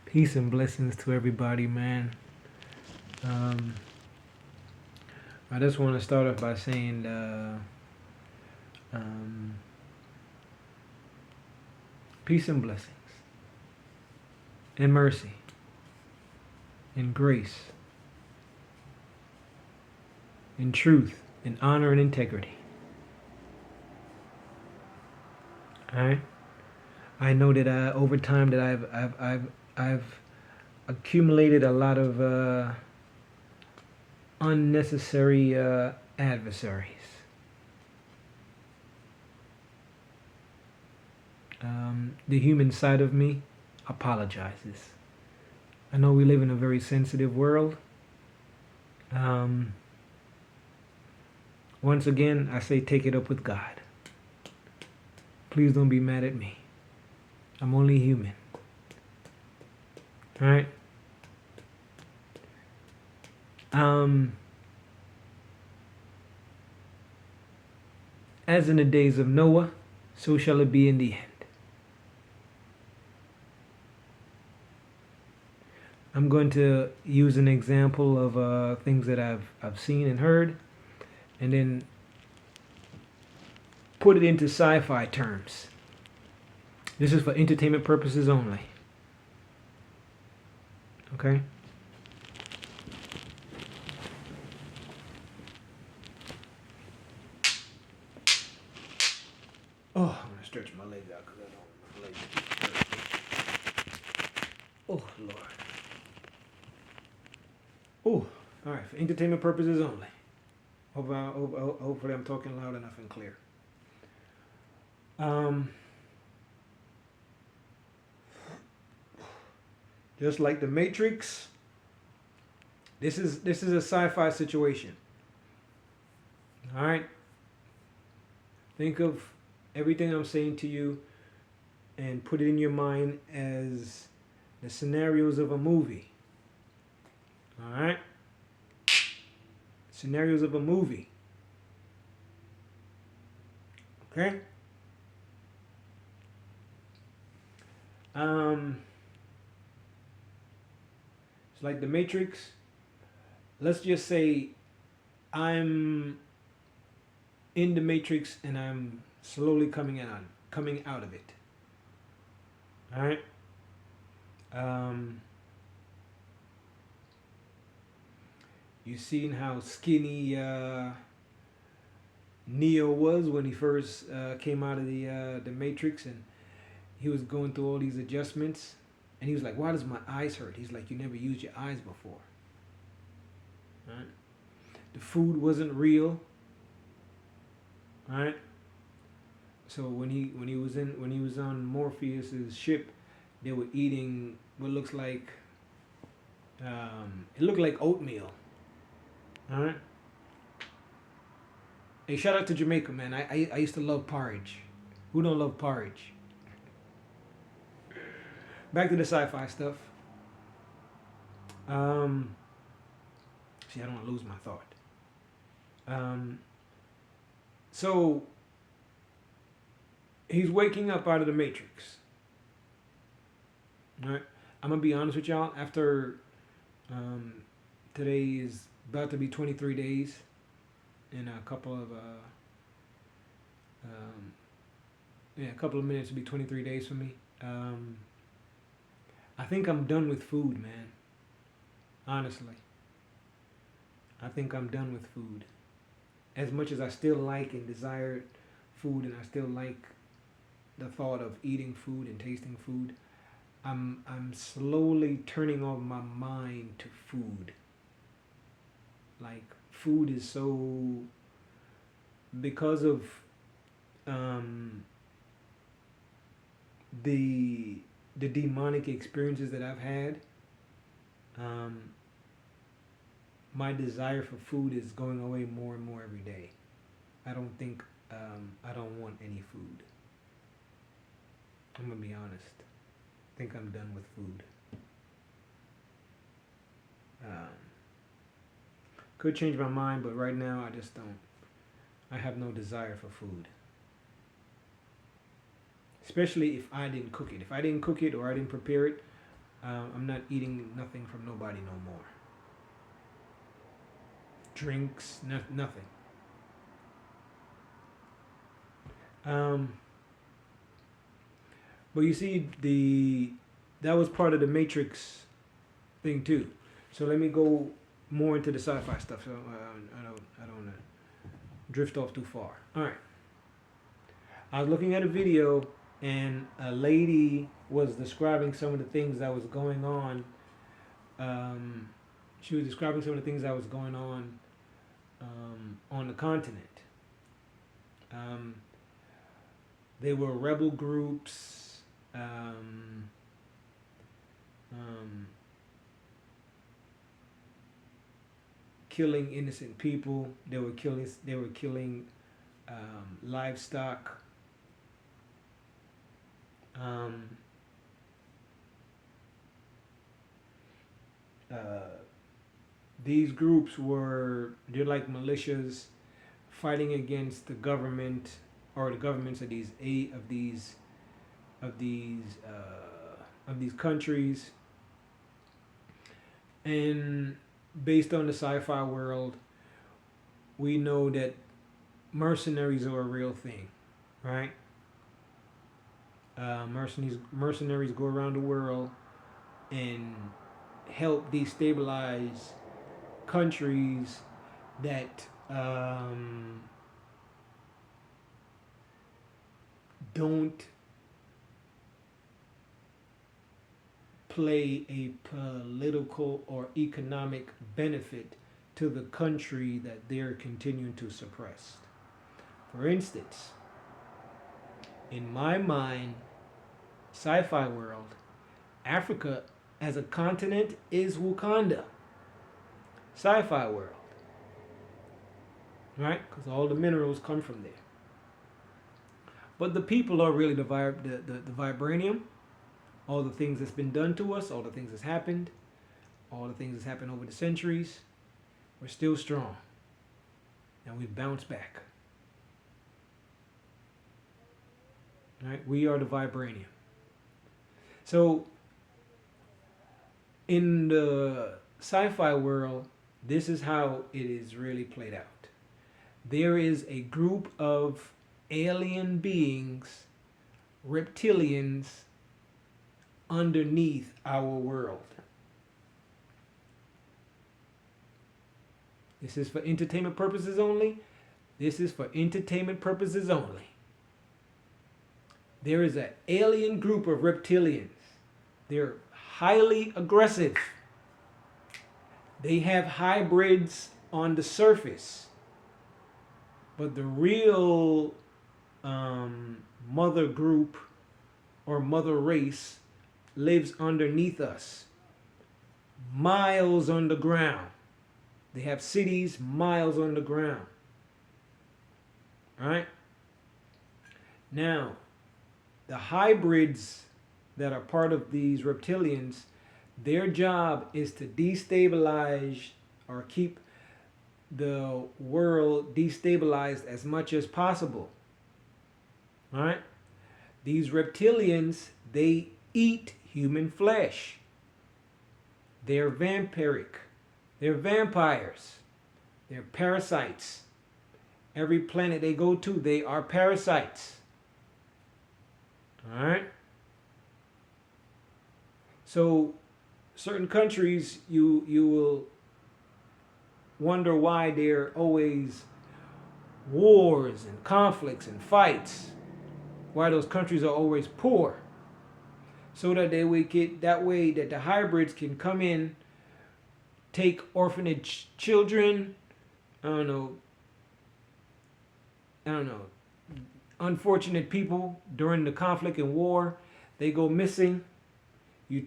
Peace and blessings to everybody, man. Um, I just want to start off by saying um, peace and blessings, and mercy, and grace, and truth, and honor and integrity. All right. I know that over time that I've accumulated a lot of unnecessary adversaries. The human side of me apologizes. I know we live in a very sensitive world. Um, Once again, I say take it up with God. Please don't be mad at me. I'm only human. All right? Um, as in the days of Noah, so shall it be in the end. I'm going to use an example of things that I've seen and heard, and then put it into sci-fi terms. This is for entertainment purposes only. Okay? Oh, I'm gonna stretch my legs out because I don't my legs. Oh Lord. Oh, all right. For entertainment purposes only. Hopefully, I'm talking loud enough and clear. Um, just like the Matrix, this is a sci-fi situation. All right. Think of everything I'm saying to you, and put it in your mind as the scenarios of a movie. All right. Scenarios of a movie. Okay. It's like the Matrix. Let's just say I'm in the Matrix and I'm slowly coming out of it. All right. Um, you seen how skinny Neo was when he first came out of the Matrix, and he was going through all these adjustments, and he was like, "Why does my eyes hurt?" He's like, "You never used your eyes before." Right? The food wasn't real. Right? So when he was on Morpheus's ship, they were eating what looks like it looked like oatmeal. All right. Hey, shout out to Jamaica, man. I used to love porridge. Who don't love porridge? Back to the sci-fi stuff. Um, See, I don't want to lose my thought. Um, so he's waking up out of the Matrix. All right. I'm gonna be honest with y'all. After today is about to be 23 days, in a couple of a couple of minutes will be 23 days for me. I think I'm done with food, man. Honestly, I think I'm done with food. As much as I still like and desire food, and I still like the thought of eating food and tasting food, I'm slowly turning off my mind to food. Like food is so, because of um, the demonic experiences that I've had. Um, my desire for food is going away more and more every day. I don't think I don't want any food. I'm gonna be honest. I think I'm done with food. Um, could change my mind, but right now I just don't. I have no desire for food. Especially if I didn't cook it. If I didn't cook it or I didn't prepare it, I'm not eating nothing from nobody no more. Drinks, nothing. Um, but you see, that was part of the Matrix thing too. So let me go more into the sci-fi stuff. So I don't want to drift off too far. All right. I was looking at a video, and a lady was describing some of the things that was going on. She was describing some of the things that was going on the continent. Um, they were rebel groups. Killing innocent people. They were killing livestock. These groups they're like militias fighting against the government, or the governments of these countries. And based on the sci-fi world, we know that mercenaries are a real thing, right? Mercenaries go around the world and help destabilize countries that don't play a political or economic benefit to the country that they're continuing to suppress. For instance, in my mind, sci-fi world, Africa as a continent is Wakanda. Sci-fi world, right? Because all the minerals come from there. But the people are really the vibranium. All the things that's been done to us, all the things that's happened, all the things that's happened over the centuries, we're still strong. And we've bounced back. Right? We are the vibranium. So, in the sci-fi world, this is how it is really played out. There is a group of alien beings, reptilians, underneath our world. This is for entertainment purposes only. This is for entertainment purposes only. There is an alien group of reptilians. They're highly aggressive. They have hybrids on the surface. But the real mother group or mother race lives underneath us, miles underground. They have cities miles underground. All right? Now, the hybrids that are part of these reptilians, their job is to destabilize or keep the world destabilized as much as possible. All right? These reptilians, they eat human flesh. They're vampiric. They're vampires. They're parasites. Every planet they go to, they are parasites. All right? So, certain countries, you will wonder why there are always wars and conflicts and fights. Why those countries are always poor. So that that way that the hybrids can come in, take orphanage children, I don't know, unfortunate people during the conflict and war, they go missing. You're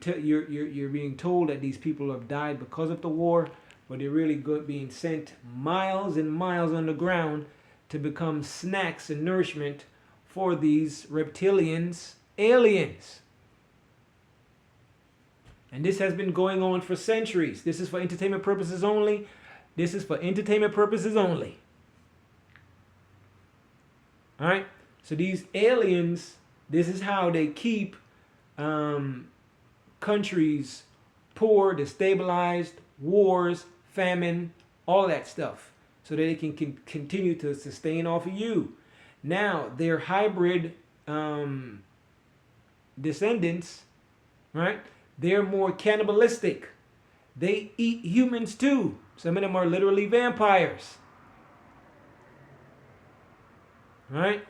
being told that these people have died because of the war, but they're really being sent miles and miles underground to become snacks and nourishment for these reptilians, aliens. And this has been going on for centuries. This is for entertainment purposes only. This is for entertainment purposes only. All right? So these aliens, this is how they keep countries poor, destabilized, wars, famine, all that stuff, so that they can continue to sustain off of you. Now, their hybrid descendants, right? They're more cannibalistic. They eat humans too. Some of them are literally vampires, right?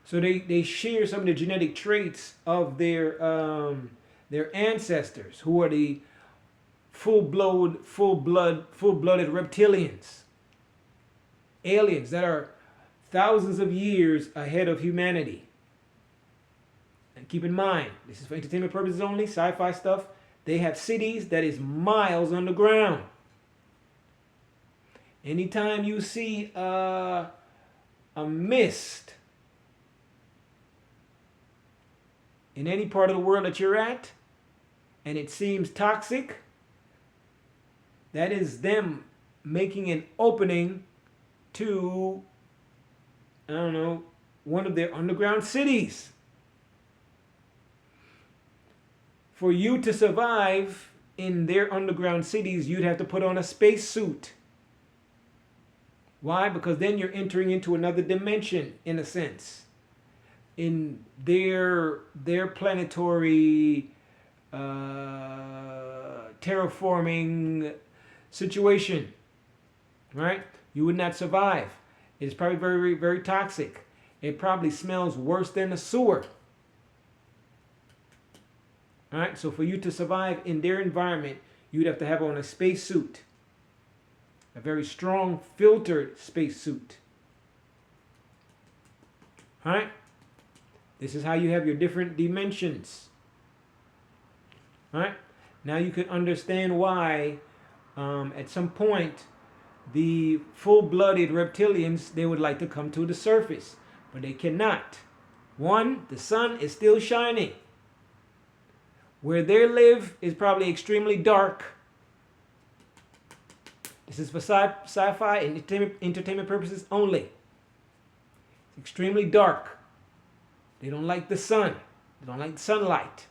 So they share some of the genetic traits of their ancestors, who are the full-blooded reptilians, aliens that are thousands of years ahead of humanity. And keep in mind, this is for entertainment purposes only, sci-fi stuff. They have cities that is miles underground. Anytime you see a mist in any part of the world that you're at, and it seems toxic, that is them making an opening to, I don't know, one of their underground cities. For you to survive in their underground cities, you'd have to put on a spacesuit. Why? Because then you're entering into another dimension, in a sense. In their planetary terraforming situation, right? You would not survive. It's probably very, very toxic. It probably smells worse than a sewer. All right, so for you to survive in their environment, you'd have to have on a spacesuit, a very strong filtered spacesuit. All right, this is how you have your different dimensions. All right, now you can understand why at some point the full-blooded reptilians, they would like to come to the surface, but they cannot. One, the sun is still shining. Where they live is probably extremely dark. This is for sci-fi and entertainment purposes only. It's extremely dark. They don't like the sun. They don't like sunlight.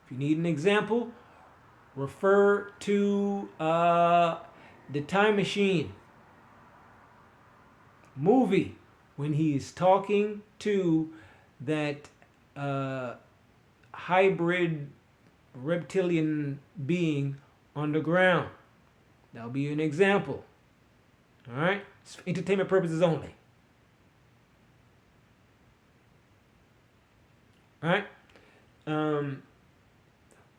If you need an example, refer to The Time Machine movie, when he is talking to that hybrid reptilian being underground. That'll be an example. All right? It's for entertainment purposes only. All right?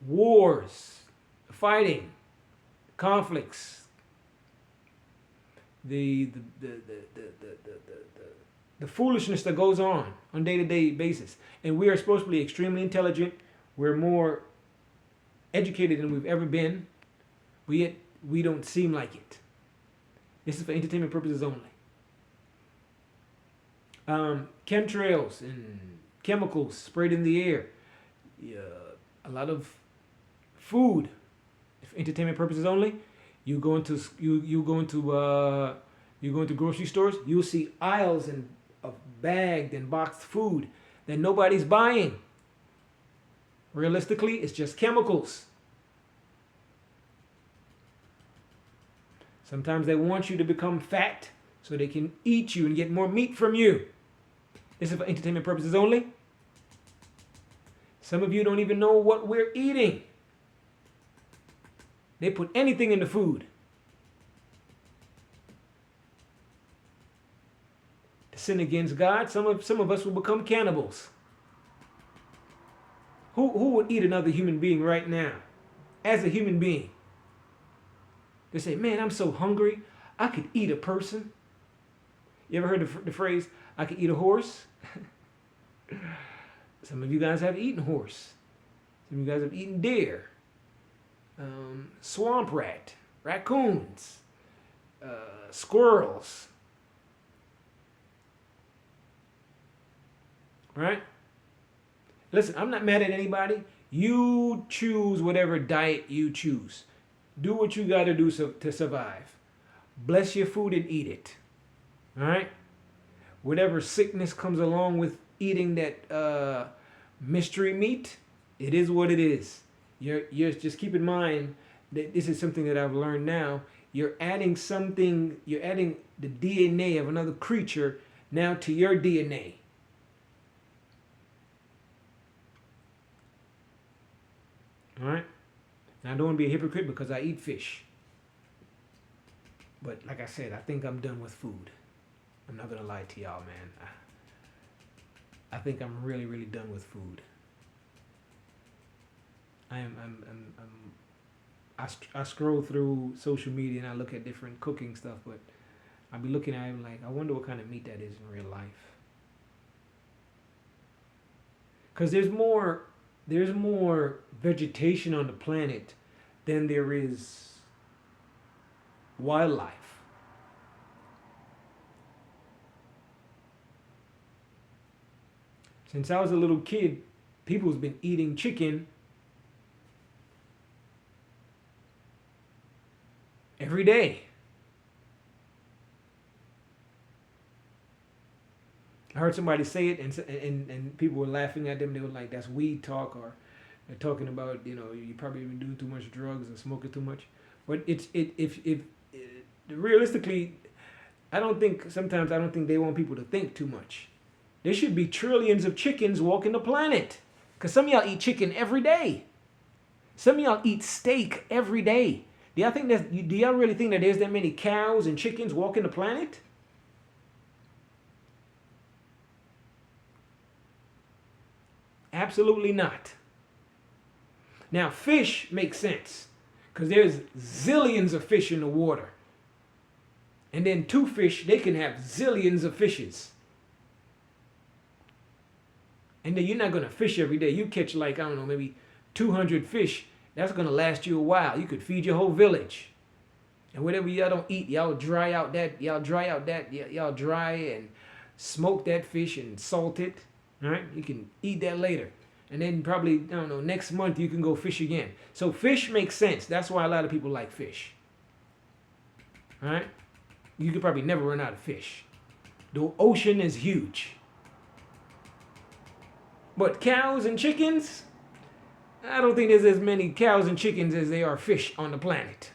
Wars, fighting, conflicts, the foolishness that goes on day-to-day basis. And we are supposed to be extremely intelligent. We're more educated than we've ever been. We don't seem like it. This is for entertainment purposes only. Chemtrails and chemicals sprayed in the air. A lot of food for entertainment purposes only. You go into grocery stores, you'll see aisles of bagged and boxed food that nobody's buying. Realistically, it's just chemicals. Sometimes they want you to become fat so they can eat you and get more meat from you. This is for entertainment purposes only. Some of you don't even know what we're eating. They put anything in the food. To sin against God, some of us will become cannibals. Who would eat another human being right now? As a human being. They say, man, I'm so hungry, I could eat a person. You ever heard the phrase, I could eat a horse? Some of you guys have eaten horse. Some of you guys have eaten deer. Swamp rat, raccoons, squirrels. Right? Listen, I'm not mad at anybody. You choose whatever diet you choose. Do what you got to do to survive. Bless your food and eat it. All right? Whatever sickness comes along with eating that mystery meat, it is what it is. You're just keep in mind that this is something that I've learned now. You're adding something, you're adding the DNA of another creature now to your DNA. All right? And I don't want to be a hypocrite because I eat fish. But like I said, I think I'm done with food. I'm not going to lie to y'all, man. I think I'm really, really done with food. I scroll through social media and I look at different cooking stuff, but I'll be looking at it like, I wonder what kind of meat that is in real life. Because there's more vegetation on the planet than there is wildlife. Since I was a little kid, people's been eating chicken every day. I heard somebody say it, and people were laughing at them. They were like, "That's weed talk," or they're talking about, you probably been doing too much drugs or smoking too much. But if realistically, I don't think they want people to think too much. There should be trillions of chickens walking the planet, because some of y'all eat chicken every day. Some of y'all eat steak every day. Do y'all really think that there's that many cows and chickens walking the planet? Absolutely not. Now, fish makes sense because there's zillions of fish in the water. And then two fish, they can have zillions of fishes. And then you're not going to fish every day. You catch like, I don't know, maybe 200 fish. That's going to last you a while. You could feed your whole village. And whatever y'all don't eat, y'all dry and smoke that fish and salt it. All right, you can eat that later. And then probably, I don't know, next month you can go fish again. So fish makes sense. That's why a lot of people like fish. All right? You could probably never run out of fish. The ocean is huge. But cows and chickens, I don't think there's as many cows and chickens as there are fish on the planet.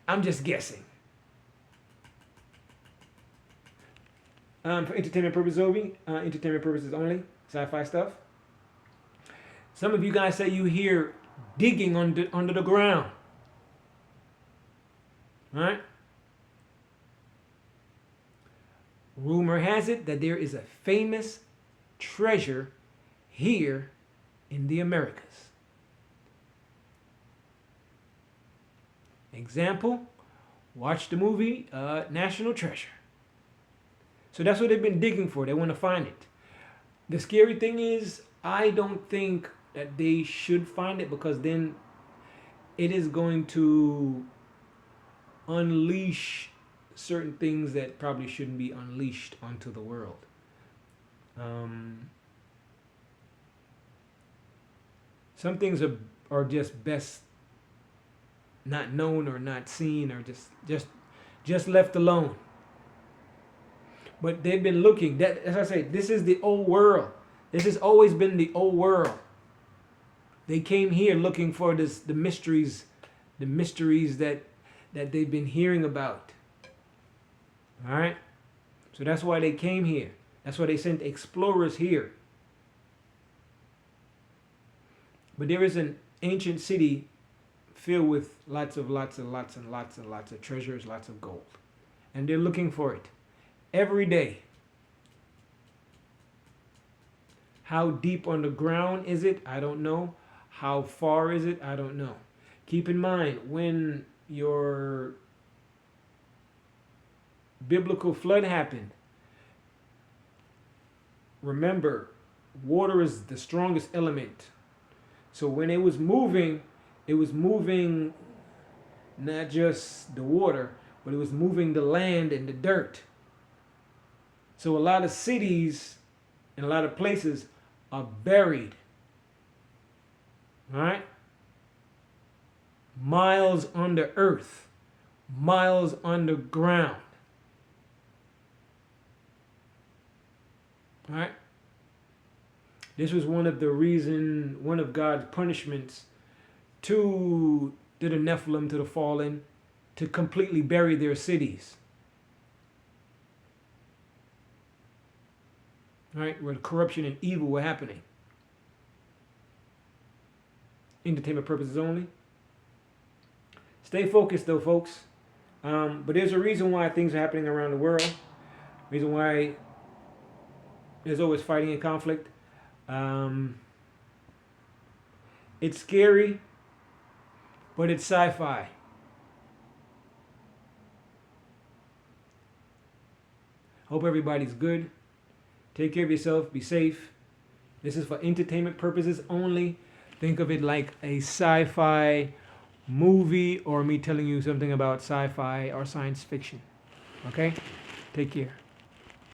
I'm just guessing. For entertainment purposes only, sci-fi stuff. Some of you guys say you hear digging under the ground. All right? Rumor has it that there is a famous treasure here in the Americas. Example, watch the movie National Treasure. So that's what they've been digging for. They want to find it. The scary thing is, I don't think that they should find it, because then it is going to unleash certain things that probably shouldn't be unleashed onto the world. Some things are just best not known or not seen, or just left alone. But they've been looking. That, as I say, this is the old world. This has always been the old world. They came here looking for the mysteries that they've been hearing about. All right? So that's why they came here. That's why they sent explorers here. But there is an ancient city filled with lots of treasures, lots of gold. And they're looking for it every day. How deep underground is it? I don't know. How far is it? I don't know. Keep in mind, when your biblical flood happened, remember, water is the strongest element. So when it was moving not just the water, but it was moving the land and the dirt. So a lot of cities and a lot of places are buried. All right? Miles under earth, miles underground. All right? This was one of God's punishments to the Nephilim, to the fallen, to completely bury their cities. Right? Where corruption and evil were happening. Entertainment purposes only. Stay focused though, folks. But there's a reason why things are happening around the world. Reason why there's always fighting and conflict. It's scary, but it's sci-fi. Hope everybody's good. Take care of yourself. Be safe. This is for entertainment purposes only. Think of it like a sci-fi movie or me telling you something about sci-fi or science fiction. Okay? Take care.